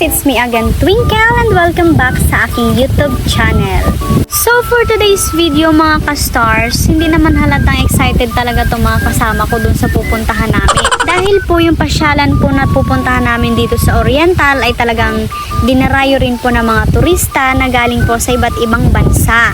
It's me again, Twinkle, and welcome back sa aking YouTube channel. So for today's video mga ka-stars, hindi naman halatang excited talaga itong mga kasama ko dun sa pupuntahan namin. Dahil po yung pasyalan po na pupuntahan namin dito sa Oriental ay talagang dinarayo rin po ng mga turista na galing po sa iba't ibang bansa.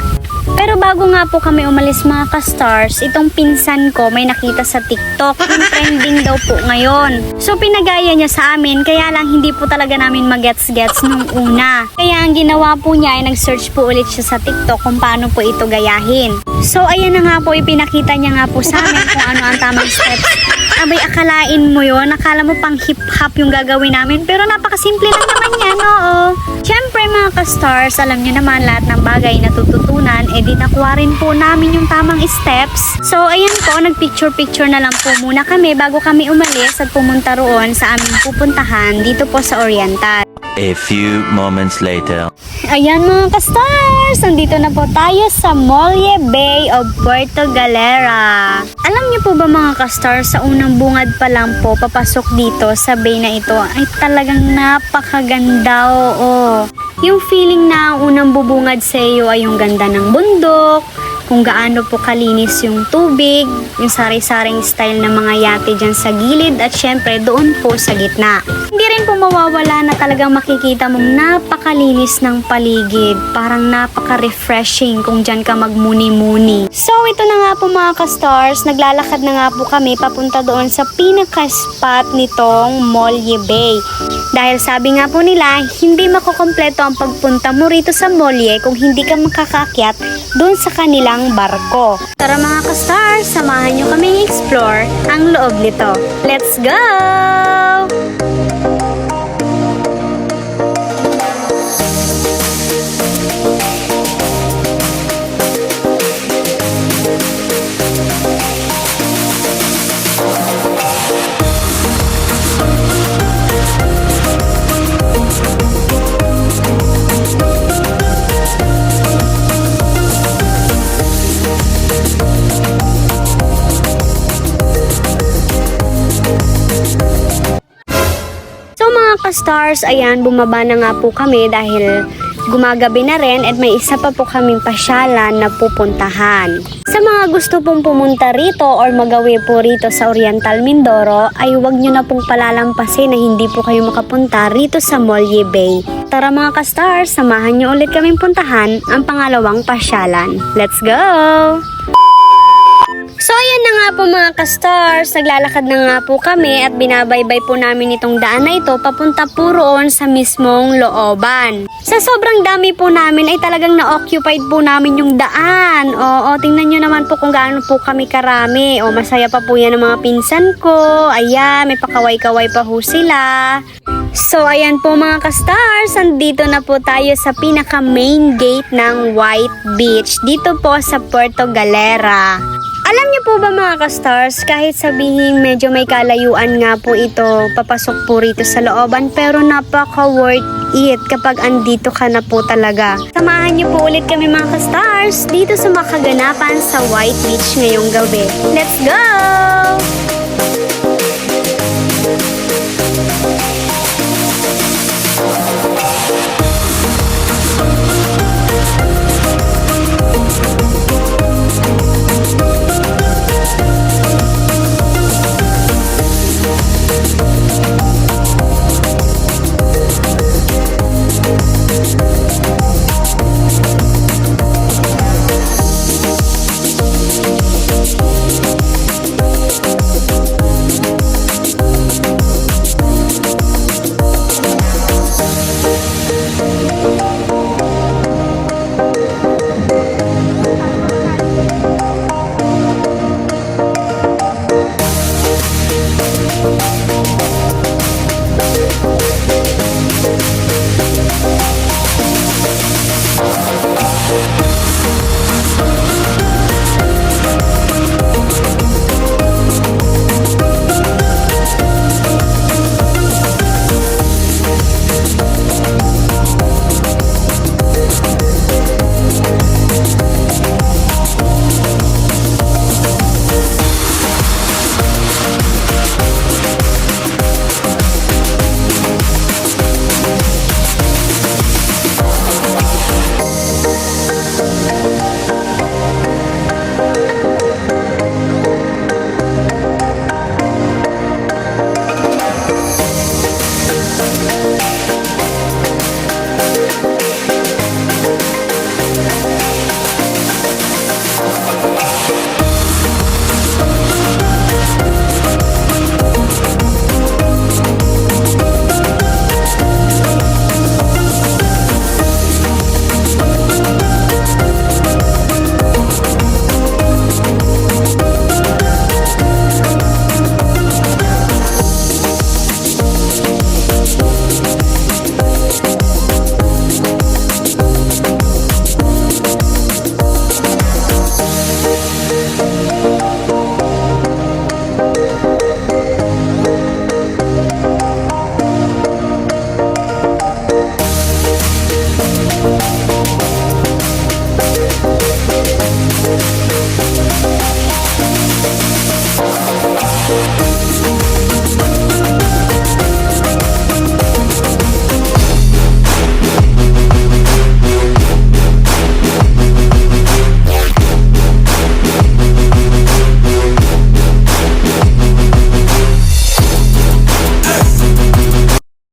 Pero bago nga po kami umalis mga ka-stars, itong pinsan ko may nakita sa TikTok, yung trending daw po ngayon. So pinagaya niya sa amin, kaya lang hindi po talaga namin magets-gets nung una. Kaya ang ginawa po niya ay nag-search po ulit siya sa TikTok kung paano po ito gayahin. So ayan na nga po, ipinakita niya nga po sa amin kung ano ang tamang steps. Abay, akalain mo yun, akala mo pang hip-hop yung gagawin namin, pero napakasimple lang naman yan, oo. Siyempre mga ka-stars, alam nyo naman lahat ng bagay na tututunan, di nakuha rin po namin yung tamang steps. So ayan po, nagpicture-picture na lang po muna kami bago kami umalis at pumunta roon sa aming pupuntahan dito po sa Oriental. A few moments later. Ayan mga ka-stars, nandito na po tayo sa Molye Bay of Puerto Galera. Alam niyo po ba mga ka-stars, sa unang bungad pa lang po papasok dito sa bay na ito ay talagang napakaganda, oo. Yung feeling na ang unang bubungad sa iyo ay yung ganda ng bundok, kung gaano po kalinis yung tubig, yung sari-saring style ng mga yate dyan sa gilid at syempre doon po sa gitna. Hindi rin po mawawala na talagang makikita mong napakalinis ng paligid. Parang napaka-refreshing kung dyan ka magmuni-muni. So ito na nga po mga ka-stars, naglalakad na nga po kami papunta doon sa pinaka-spot nitong Molye Bay. Dahil sabi nga po nila, hindi makukompleto ang pagpunta mo rito sa Molye kung hindi ka makakakyat doon sa kanilang barko. Tara mga ka-stars, samahan nyo kami i-explore ang loob nito. Let's go! Stars, ayan, bumaba na nga po kami dahil gumagabi na rin at may isa pa po kaming pasyalan na pupuntahan. Sa mga gusto pong pumunta rito or magawi po rito sa Oriental Mindoro ay huwag nyo na pong palalampasin na hindi po kayo makapunta rito sa Molye Bay. Tara mga ka-stars, samahan nyo ulit kaming puntahan ang pangalawang pasyalan. Let's go! So ayan na nga po mga ka-stars, naglalakad na nga po kami at binabaybay po namin itong daan na ito papunta po roon sa mismong looban. Sa sobrang dami po namin ay talagang na-occupied po namin yung daan. Oo, tingnan nyo naman po kung gaano po kami karami. O, masaya pa po yan ng mga pinsan ko. Ayan, may pakaway-kaway pa ho sila. So ayan po mga ka-stars, andito na po tayo sa pinaka main gate ng White Beach dito po sa Puerto Galera. Alam niyo po ba mga ka-stars, kahit sabihin medyo may kalayuan nga po ito, papasok po rito sa looban, pero napaka-worth it kapag andito ka na po talaga. Samahan niyo po ulit kami mga ka-stars dito sa makaganapan sa White Beach ngayong gabi. Let's go!